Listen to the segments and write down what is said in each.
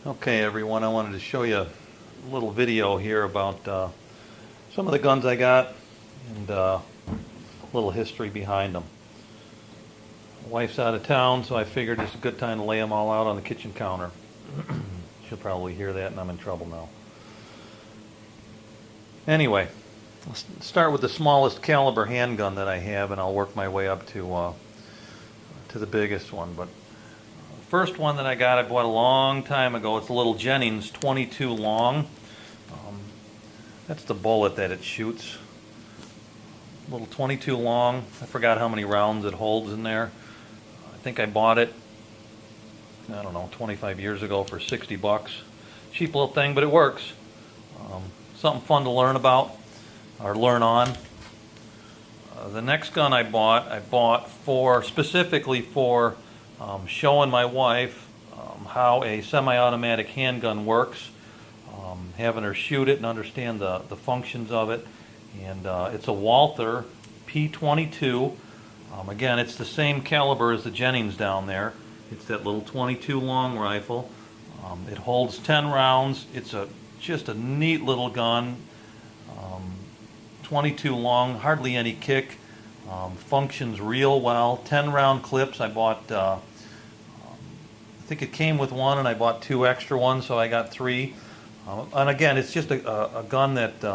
Okay everyone, I wanted to show you a little video here about some of the guns I got and a little history behind them. My wife's out of town, so I figured it's a good time to lay them all out on the kitchen counter. She'll probably hear that and I'm in trouble now. Anyway, let's start with the smallest caliber handgun that I have and I'll work my way up to the biggest one. But first one that I bought a long time ago. It's a little Jennings 22 long. That's the bullet that it shoots. A little 22 long. I forgot how many rounds it holds in there. I think I bought it, I don't know, 25 years ago for 60 bucks. Cheap little thing, but it works. Something fun to learn about or learn on. The next gun I bought specifically for showing my wife how a semi-automatic handgun works, having her shoot it and understand the functions of it. And it's a Walther P22. Again, it's the same caliber as the Jennings down there. It's that little 22 long rifle. It holds 10 rounds. It's just a neat little gun. 22 long, hardly any kick. Functions real well. 10 round clips. I bought I think it came with one and I bought 2 extra ones, so I got 3. And again, it's just a gun that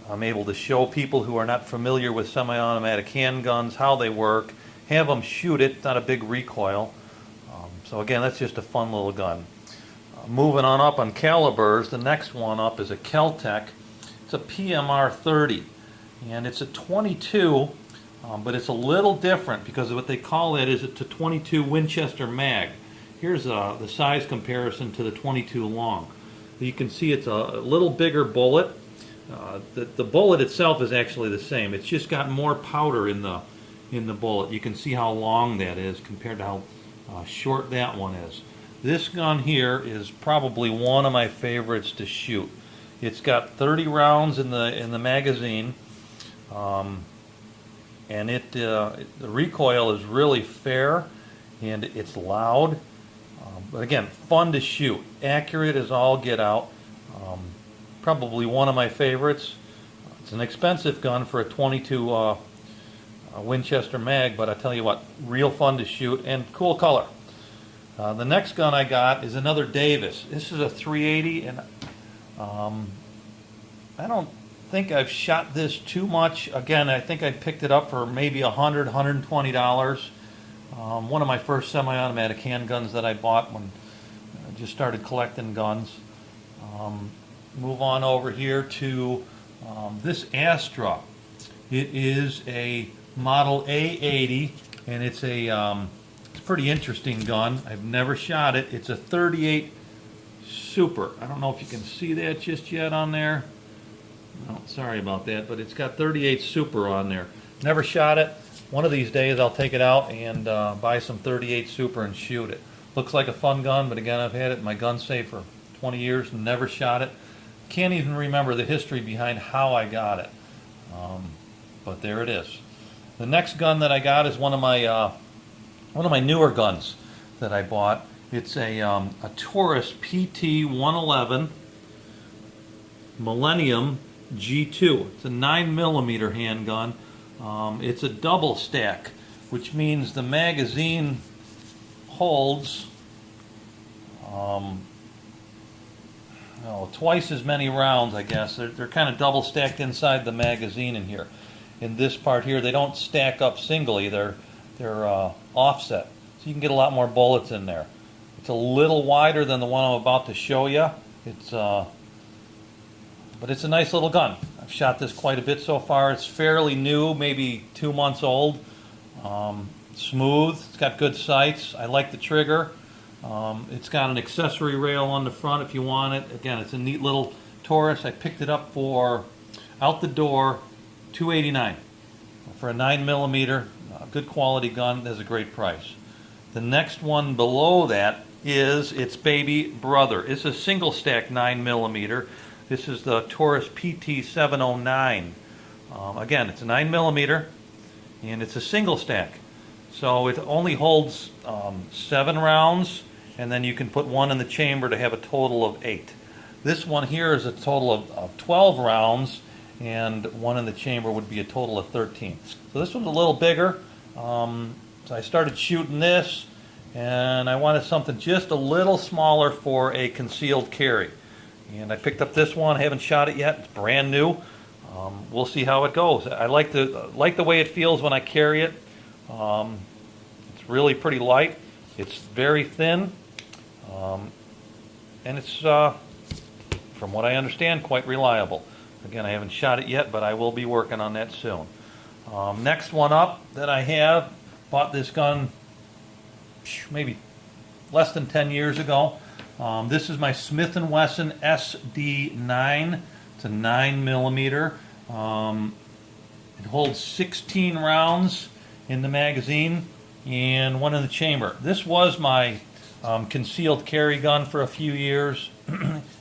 I'm able to show people who are not familiar with semi-automatic handguns how they work, have them shoot it. It's not a big recoil. So again, that's just a fun little gun. Moving on up on calibers, the next one up is a Kel-Tec. It's a PMR 30 and it's a 22. But it's a little different because what they call it is it's a 22 Winchester mag. Here's the size comparison to the 22 long. You can see it's a little bigger bullet. The bullet itself is actually the same. It's just got more powder in the bullet. You can see how long that is compared to how short that one is. This gun here is probably one of my favorites to shoot. It's got 30 rounds in the magazine. And the recoil is really fair and it's loud, but again, fun to shoot, accurate as all get out. Probably one of my favorites. It's an expensive gun for a 22 Winchester mag, but I tell you what, real fun to shoot and cool color. The next gun I got is another Davis. This is a 380 and I don't think I've shot this too much. Again, I think I picked it up for maybe $100, $120. One of my first semi-automatic handguns that I bought when I just started collecting guns. Move on over here to this Astra. It is a model A80 and it's a pretty interesting gun. I've never shot it. It's a 38 Super. I don't know if you can see that just yet on there. Oh, sorry about that, but it's got 38 Super on there. Never shot it. One of these days I'll take it out and buy some 38 Super and shoot it. Looks like a fun gun, but again, I've had it in my gun safe for 20 years and never shot it. Can't even remember the history behind how I got it. But there it is. The next gun that I got is one of my newer guns that I bought. It's a Taurus PT-111 Millennium G2. It's a 9mm handgun. It's a double stack, which means the magazine holds twice as many rounds, I guess. They're kind of double stacked inside the magazine in here. In this part here, they don't stack up singly. They're offset, so you can get a lot more bullets in there. It's a little wider than the one I'm about to show you. But it's a nice little gun. I've shot this quite a bit so far. It's fairly new, maybe 2 months old. Smooth. It's got good sights. I like the trigger. It's got an accessory rail on the front if you want it. Again, it's a neat little Taurus. I picked it up for out the door $289 for a 9mm. Good quality gun. That's a great price. The next one below that is its baby brother. It's a single stack 9mm. This is the Taurus PT-709. Again, it's a 9mm and it's a single stack. So it only holds 7 rounds and then you can put one in the chamber to have a total of 8. This one here is a total of 12 rounds, and one in the chamber would be a total of 13. So this one's a little bigger. So I started shooting this, and I wanted something just a little smaller for a concealed carry. And I picked up this one. I haven't shot it yet. It's brand new. We'll see how it goes. I like the way it feels when I carry it. It's really pretty light. It's very thin, and it's, from what I understand, quite reliable. Again, I haven't shot it yet, but I will be working on that soon. Next one up that I have, bought this gun maybe less than 10 years ago. This is my Smith & Wesson SD9. It's a 9mm. It holds 16 rounds in the magazine and one in the chamber. This was my concealed carry gun for a few years.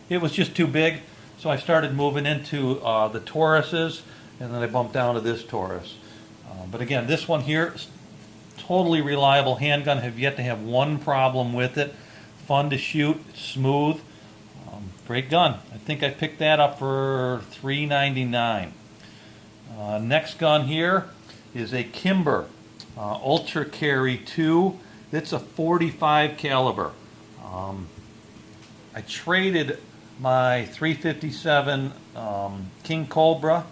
It was just too big, so I started moving into the Tauruses, and then I bumped down to this Taurus. But again, this one here is totally reliable handgun. Have yet to have one problem with it. Fun to shoot, smooth. Great gun. I think I picked that up for $3.99. Next gun here is a Kimber Ultra Carry 2. It's a 45 caliber. I traded my 357 King Cobra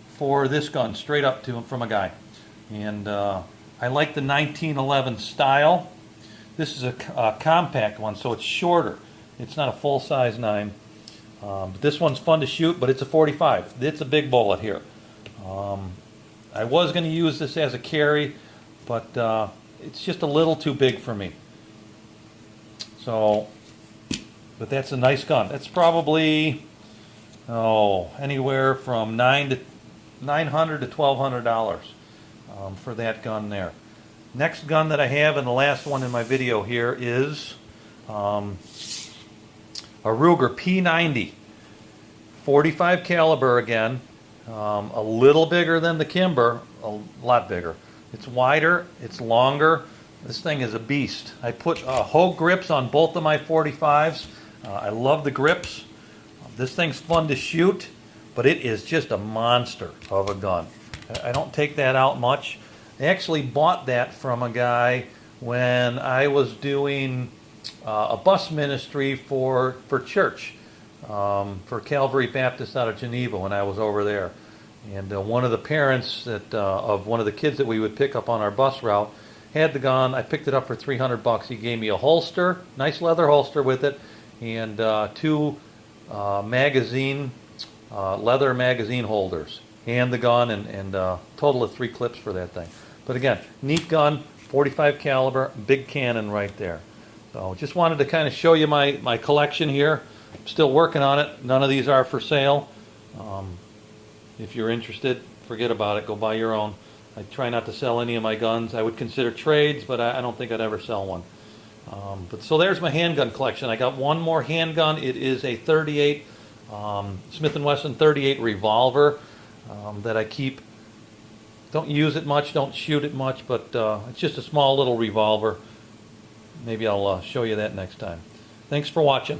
for this gun straight up to from a guy, and I like the 1911 style. This is a compact one, so it's shorter. It's not a full-size 9. But this one's fun to shoot, but it's a 45. It's a big bullet here. I was going to use this as a carry, but it's just a little too big for me. So, but that's a nice gun. That's probably anywhere from $900 to $1,200 for that gun there. Next gun that I have, and the last one in my video here, is a Ruger P90, 45 caliber again, a little bigger than the Kimber, a lot bigger. It's wider, it's longer. This thing is a beast. I put Hogue grips on both of my 45s. I love the grips. This thing's fun to shoot, but it is just a monster of a gun. I don't take that out much. I actually bought that from a guy when I was doing a bus ministry for church, for Calvary Baptist out of Geneva when I was over there. And one of the parents of one of the kids that we would pick up on our bus route had the gun. I picked it up for $300. He gave me a holster, nice leather holster with it, and two leather magazine holders, and the gun, and total of 3 clips for that thing. But again, neat gun, 45 caliber, big cannon right there. So just wanted to kind of show you my collection here. I'm still working on it. None of these are for sale. If you're interested, forget about it. Go buy your own. I try not to sell any of my guns. I would consider trades, but I don't think I'd ever sell one. But so there's my handgun collection. I got one more handgun. It is a 38 Smith & Wesson 38 revolver that I keep. Don't use it much, don't shoot it much, but it's just a small little revolver. Maybe I'll show you that next time. Thanks for watching.